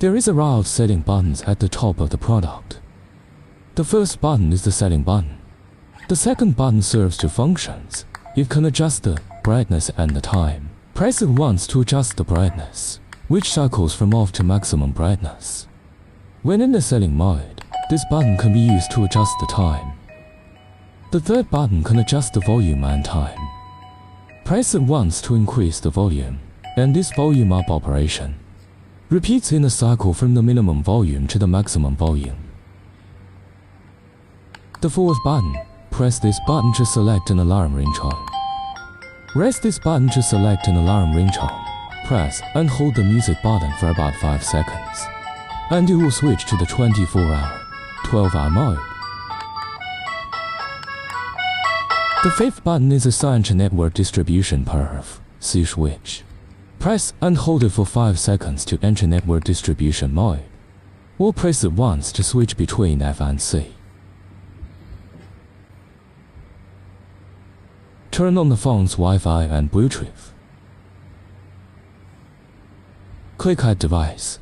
There is a row of setting buttons at the top of the product. The first button is the setting button. The second button serves two functions. It can adjust the brightness and the time. Press it once to adjust the brightness, which cycles from off to maximum brightness. When in the setting mode, this button can be used to adjust the time. The third button can adjust the volume and time. Press it once to increase the volume, and this volume up operation repeats in a cycle from the minimum volume to the maximum volume. The fourth button, press this button to select an alarm ringtone. Rest this button to select an alarm ringtone. Press and hold the music button for about 5 seconds, and it will switch to the 24-hour, 12-hour mode. The fifth button is assigned to network distribution perf, C switch. Press and hold it for 5 seconds to enter network distribution mode, or press it once to switch between F and C. Turn on the phone's Wi-Fi and Bluetooth. Click Add Device.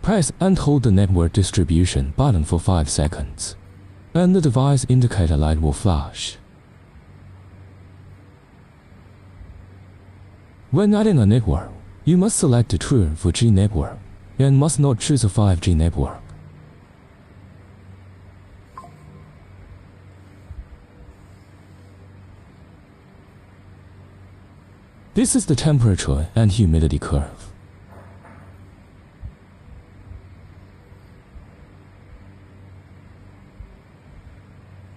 Press and hold the network distribution button for 5 seconds, and the device indicator light will flash. When adding a network, you must select a Tuya for G network and must not choose a 5G network. This is the temperature and humidity curve.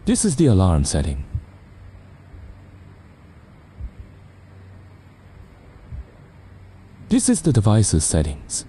This is the alarm setting. This is the device's settings.